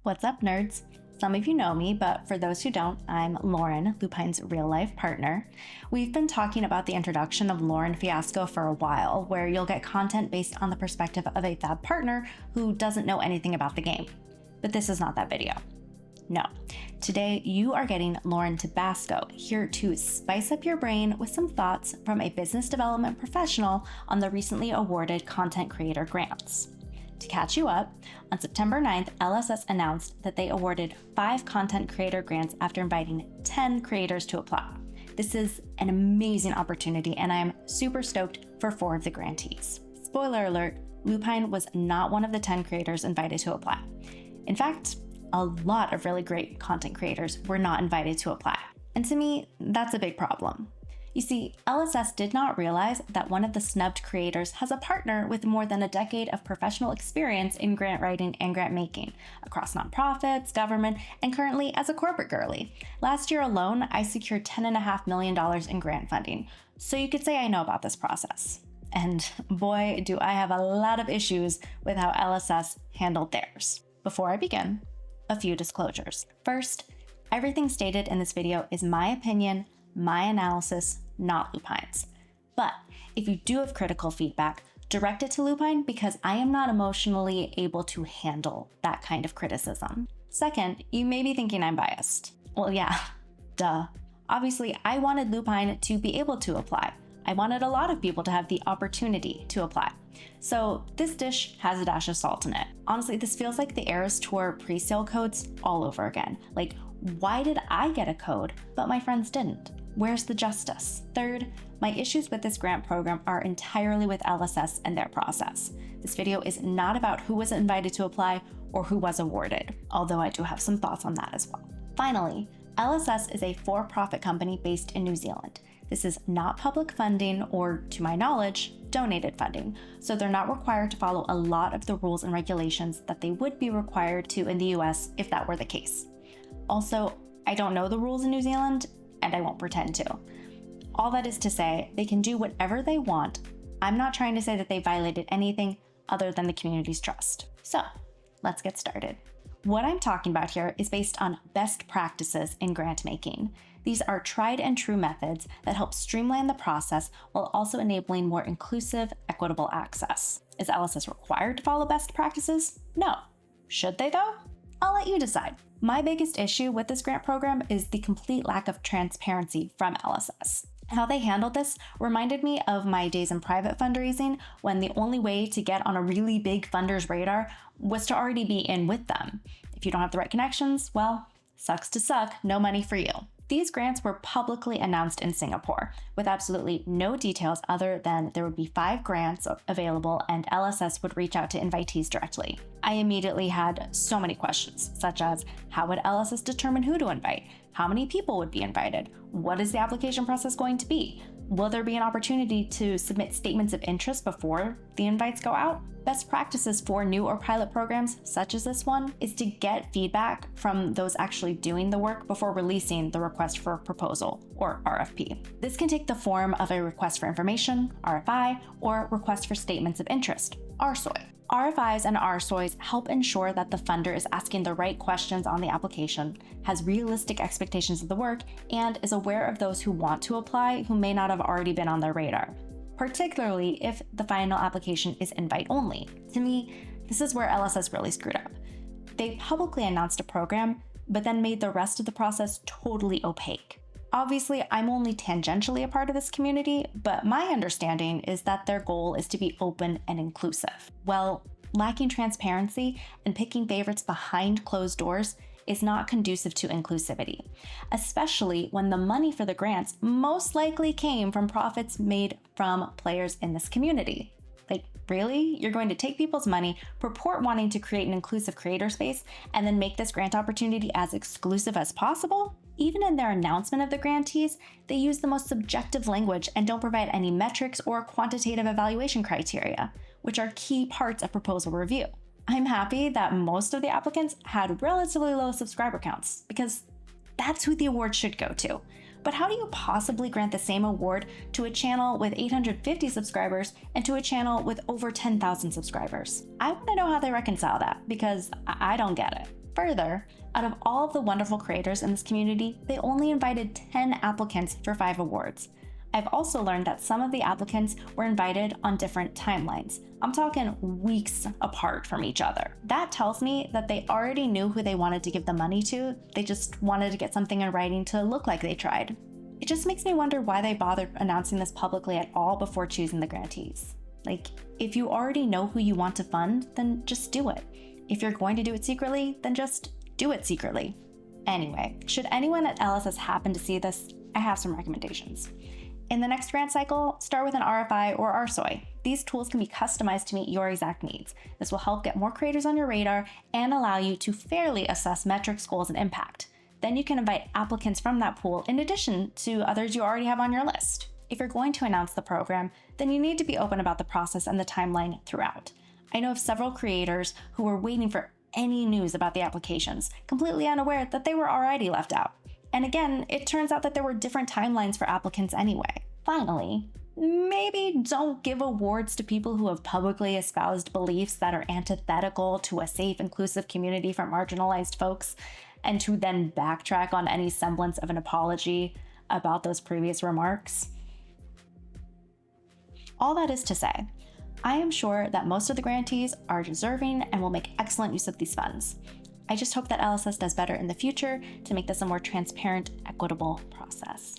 What's up, nerds? Some of you know me, but for those who don't, I'm Lauren, Lupine's real-life partner. We've been talking about the introduction of Lauren Fiasco for a while, where you'll get content based on the perspective of a fab partner who doesn't know anything about the game. But this is not that video. No. Today, you are getting Lauren Tabasco, here to spice up your brain with some thoughts from a business development professional on the recently awarded content creator grants. To catch you up, on September 9th, LSS announced that they awarded 5 content creator grants after inviting 10 creators to apply. This is an amazing opportunity, and I am super stoked for 4 of the grantees. Spoiler alert, Lupine was not one of the 10 creators invited to apply. In fact, a lot of really great content creators were not invited to apply. And to me, that's a big problem. You see, LSS did not realize that one of the snubbed creators has a partner with more than a decade of professional experience in grant writing and grant making across nonprofits, government, and currently as a corporate girly. Last year alone, I secured $10.5 million in grant funding, so you could say I know about this process. And boy, do I have a lot of issues with how LSS handled theirs. Before I begin, a few disclosures. First, everything stated in this video is my opinion, my analysis, not Lupine's. But if you do have critical feedback, direct it to Lupine because I am not emotionally able to handle that kind of criticism. Second, you may be thinking I'm biased. Well, yeah, duh. Obviously, I wanted Lupine to be able to apply. I wanted a lot of people to have the opportunity to apply. So this dish has a dash of salt in it. Honestly, this feels like the Eras Tour pre-sale codes all over again. Like, why did I get a code, but my friends didn't? Where's the justice? Third, my issues with this grant program are entirely with LSS and their process. This video is not about who was invited to apply or who was awarded, although I do have some thoughts on that as well. Finally, LSS is a for-profit company based in New Zealand. This is not public funding or, to my knowledge, donated funding, so they're not required to follow a lot of the rules and regulations that they would be required to in the US if that were the case. Also, I don't know the rules in New Zealand, and I won't pretend to. All that is to say, they can do whatever they want. I'm not trying to say that they violated anything other than the community's trust. So, let's get started. What I'm talking about here is based on best practices in grant making. These are tried and true methods that help streamline the process while also enabling more inclusive, equitable access. Is LSS required to follow best practices? No. Should they though? I'll let you decide. My biggest issue with this grant program is the complete lack of transparency from LSS. How they handled this reminded me of my days in private fundraising, when the only way to get on a really big funder's radar was to already be in with them. If you don't have the right connections, well, sucks to suck, no money for you. These grants were publicly announced in Singapore, with absolutely no details other than there would be 5 grants available and LSS would reach out to invitees directly. I immediately had so many questions, such as how would LSS determine who to invite? How many people would be invited? What is the application process going to be? Will there be an opportunity to submit statements of interest before the invites go out? Best practices for new or pilot programs, such as this one, is to get feedback from those actually doing the work before releasing the request for a proposal, or RFP. This can take the form of a request for information, RFI, or request for statements of interest, RSOI. RFIs and RSOIs help ensure that the funder is asking the right questions on the application, has realistic expectations of the work, and is aware of those who want to apply who may not have already been on their radar, particularly if the final application is invite only. To me, this is where LSS really screwed up. They publicly announced a program, but then made the rest of the process totally opaque. Obviously, I'm only tangentially a part of this community, but my understanding is that their goal is to be open and inclusive. Well, lacking transparency and picking favorites behind closed doors is not conducive to inclusivity, especially when the money for the grants most likely came from profits made from players in this community. Like, really? You're going to take people's money, purport wanting to create an inclusive creator space, and then make this grant opportunity as exclusive as possible? Even in their announcement of the grantees, they use the most subjective language and don't provide any metrics or quantitative evaluation criteria, which are key parts of proposal review. I'm happy that most of the applicants had relatively low subscriber counts, because that's who the award should go to. But how do you possibly grant the same award to a channel with 850 subscribers and to a channel with over 10,000 subscribers? I want to know how they reconcile that, because I don't get it. Further, out of all of the wonderful creators in this community, they only invited 10 applicants for 5 awards. I've also learned that some of the applicants were invited on different timelines. I'm talking weeks apart from each other. That tells me that they already knew who they wanted to give the money to, they just wanted to get something in writing to look like they tried. It just makes me wonder why they bothered announcing this publicly at all before choosing the grantees. Like, if you already know who you want to fund, then just do it. If you're going to do it secretly, then just do it secretly. Anyway, should anyone at LSS happen to see this, I have some recommendations. In the next grant cycle, start with an RFI or RSOI. These tools can be customized to meet your exact needs. This will help get more creators on your radar and allow you to fairly assess metrics, goals, and impact. Then you can invite applicants from that pool in addition to others you already have on your list. If you're going to announce the program, then you need to be open about the process and the timeline throughout. I know of several creators who were waiting for any news about the applications, completely unaware that they were already left out. And again, it turns out that there were different timelines for applicants anyway. Finally, maybe don't give awards to people who have publicly espoused beliefs that are antithetical to a safe, inclusive community for marginalized folks, and to then backtrack on any semblance of an apology about those previous remarks. All that is to say, I am sure that most of the grantees are deserving and will make excellent use of these funds. I just hope that LSS does better in the future to make this a more transparent, equitable process.